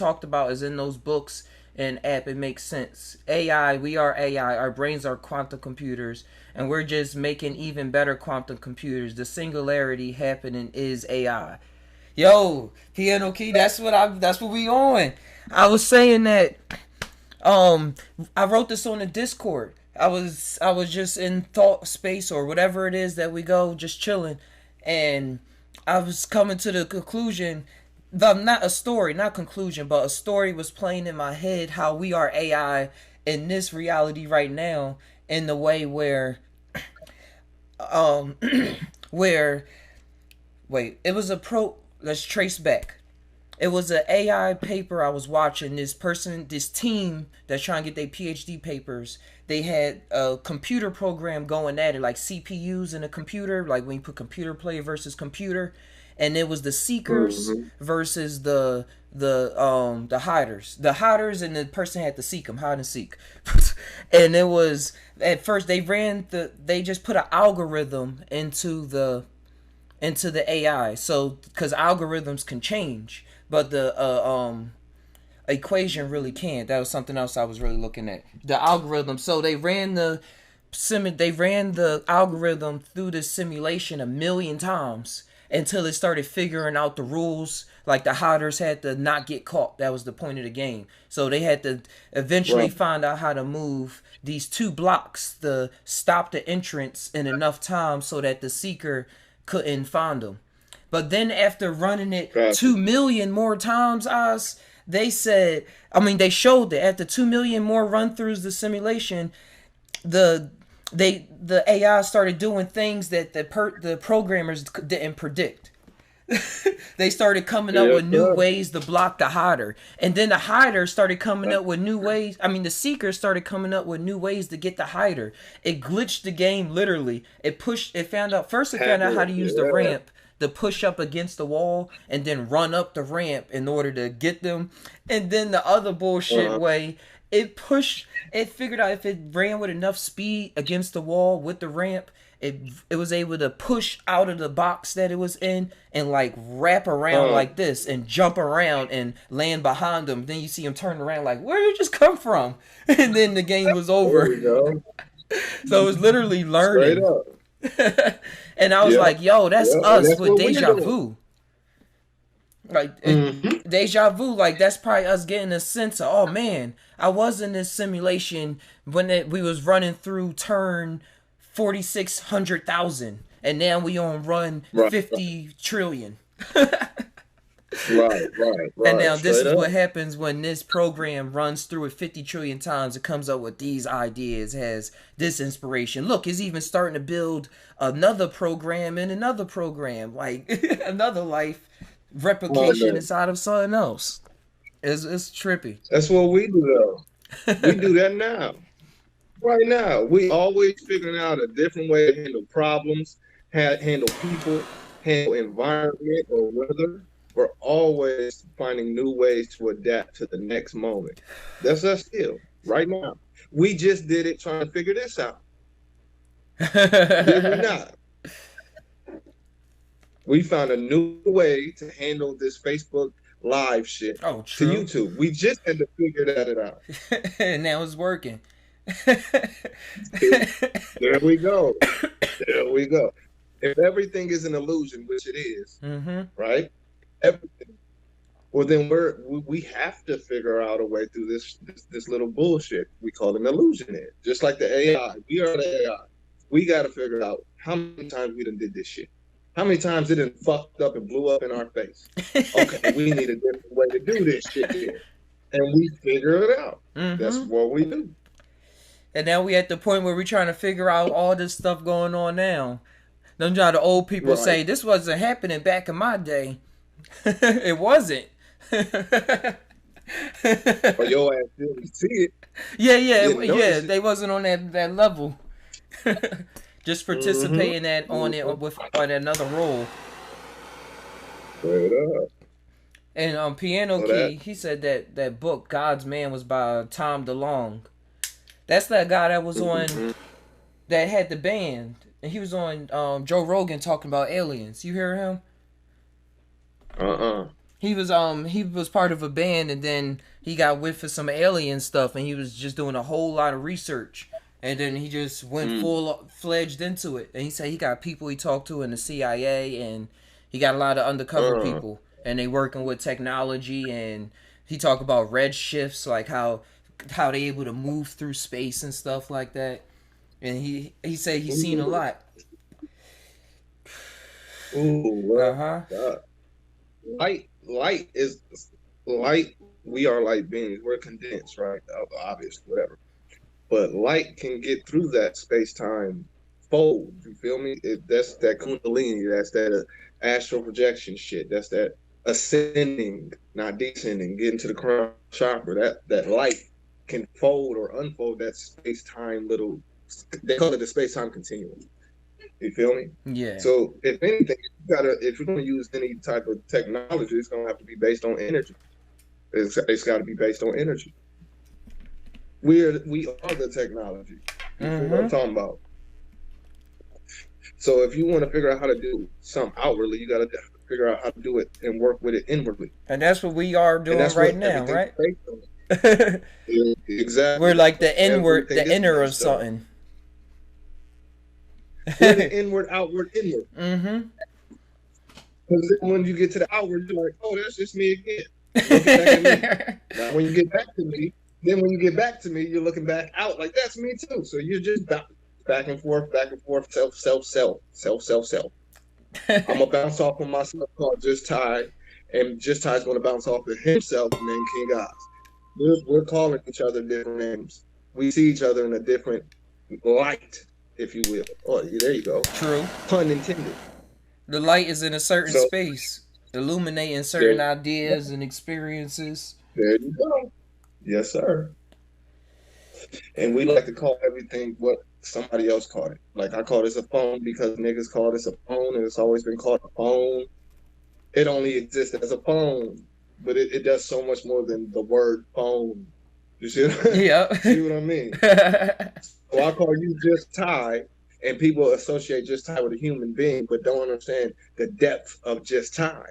talked about is in those books and app. It makes sense. AI, we are AI. Our brains are quantum computers, and we're just making even better quantum computers. The singularity happening is AI. Yo, piano key. That's what I. That's what we on. I was saying that. Um, I wrote this on the Discord. I was just in thought space or whatever it is that we go, just chilling, and I was coming to the conclusion. Not a story, not conclusion, but a story was playing in my head how we are AI in this reality right now, in the way where um where wait, it was a pro. Let's trace back. It was an AI paper I was watching. This team that's trying to get their PhD papers, they had a computer program going at it, like CPUs in a computer, like when you put computer play versus computer, and it was the seekers Mm-hmm. versus the hiders. The hiders and the person had to seek them, hide and seek, and it was at first they just put an algorithm into the AI. So because algorithms can change, but the equation really can't. That was something else I was really looking at. The algorithm. So they ran the algorithm through the simulation a million times until it started figuring out the rules. Like the hiders had to not get caught. That was the point of the game. So they had to eventually Right. find out how to move these two blocks to stop the entrance in enough time so that the seeker couldn't find them. But then after running it Gotcha. 2 million more times, they said, I mean, they showed that after 2 million more run throughs the simulation, the the AI started doing things that the programmers didn't predict. They started coming up Yes, with new sir. ways to block the hider, and then the hider started coming up with new ways. I mean, the seeker started coming up with new ways to get the hider. It glitched the game literally. It found out first. It found out how to use the Yeah. ramp to push up against the wall and then run up the ramp in order to get them. And then the other bullshit Uh, way, it figured out if it ran with enough speed against the wall with the ramp, it was able to push out of the box that it was in and like wrap around uh, like this and jump around and land behind them. Then you see him turn around like, where did you just come from? And then the game was there over. we go. So it was literally Straight learning. up. And I was Yeah. like, yo, that's Yeah. And us that's with what we're deja doing. vu. Like Hmm. deja vu, like that's probably us getting a sense of, oh man, I was in this simulation when we was running through turn 4600,000, and now we on run Right. 50 trillion. Right. Right. And Right. now this Straight is up. what happens when this program runs through it 50 trillion times. It comes up with these ideas, has this inspiration. Look, it's even starting to build another program and another program, like another life Oh, replication man. inside of something else. It's trippy. That's what we do, though. We do that now. Right now, we always figuring out a different way to handle problems, handle people, handle environment or weather. We're always finding new ways to adapt to the next moment. That's us still, right now. We just did it trying to figure this out. Did we not? We found a new way to handle this Facebook live shit Oh, to true. YouTube. We just had to figure that out. And now it's working. There we go. There we go. If everything is an illusion, which it is, Mm-hmm. right? Everything. Well, then we have to figure out a way through this little bullshit we call an illusion. It just like the AI. We are the AI. We got to figure out how many times we done did this shit. How many times it done fucked up and blew up in our face. Okay, we need a different way to do this shit then, and we figure it out. That's Mm-hmm. what we do. And now we at the point where we're trying to figure out all this stuff going on now. Don't try the old people Right. say this wasn't happening back in my day. It wasn't. Yeah, Or your ass didn't see it, didn't yeah. notice it. They wasn't on that level. Just Mm-hmm. participating that on it Mm-hmm. with on another role. Straight up. And Piano So that. Key, he said that book God's Man was by Tom DeLonge. That's that guy that was on Mm-hmm. that had the band, and he was on Joe Rogan talking about aliens. You hear him? Uh-uh. he was part of a band, and then he got whiff of some alien stuff, and he was just doing a whole lot of research, and then he just went Mm. full fledged into it. And he said he got people he talked to in the CIA, and he got a lot of undercover Uh, people, and they working with technology. And he talked about red shifts, like how they able to move through space and stuff like that. And he said he's seen a ooh, lot. ooh, Uh huh. uh, light is light. We are light beings. We're condensed, right? Obviously, whatever. But light can get through that space time fold. You feel me? That's that kundalini. That's that astral projection shit. That's that ascending, not descending, getting to the crown chakra. That light can fold or unfold that space time little. They call it the space time continuum. You feel me? Yeah. So if anything, if you're gonna use any type of technology, it's gonna have to be based on energy. It's got to be based on energy. We are the technology. You feel what I'm Mm-hmm. talking about? So if you want to figure out how to do something outwardly, you got to figure out how to do it and work with it inwardly, And that's what we are and doing that's right what now, everything is right? based on. Exactly, We're that's like what the inward, everything the is inner of based on. something. We're the inward, outward, inward. Mm-hmm. Because when you get to the outward, you're like, oh, that's just me again, looking back at me. Now, when you get back to me, then when you get back to me, you're looking back out like that's me too. So you're just back and forth, self. I'm gonna bounce off of myself called Just Ty, and Just Ty's gonna bounce off of himself named King Oz. We're calling each other different names. We see each other in a different light, if you will. Oh, there you go. True. Pun intended. The light is in a certain So space, illuminating there, certain ideas and experiences. there you go. Yes, sir. And we like to call everything what somebody else called it. Like I call this a phone because niggas call this a phone, and it's always been called a phone. It only exists as a phone, but it does so much more than the word phone. You see Yeah. see what I mean? So I call you Just Ty, and people associate Just Ty with a human being, but don't understand the depth of Just Ty.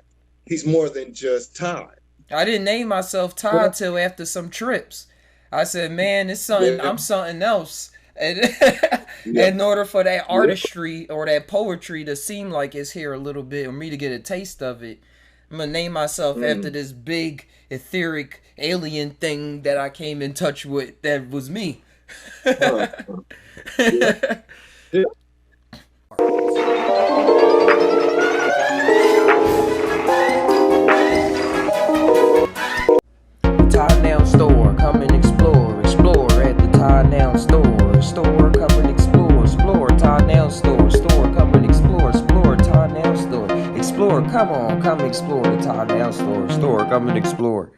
He's more than just Ty. I didn't name myself Todd But till after some trips. I said, man, it's something. yeah, I'm something else. And yep, in order for that yep. artistry or that poetry to seem like it's here a little bit, or me to get a taste of it, I'm gonna name myself after Mm. this big etheric alien thing that I came in touch with. That was me. Huh. Yeah, yeah. Tainow store, come and explore, explore at the Tainow store, store, come and explore, explore, Tainow store, store, come and explore, explore, Tainow store, explore, come on, come explore the Tainow store, store, come and explore.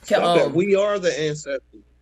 Can, Stop that. We are the ancestors.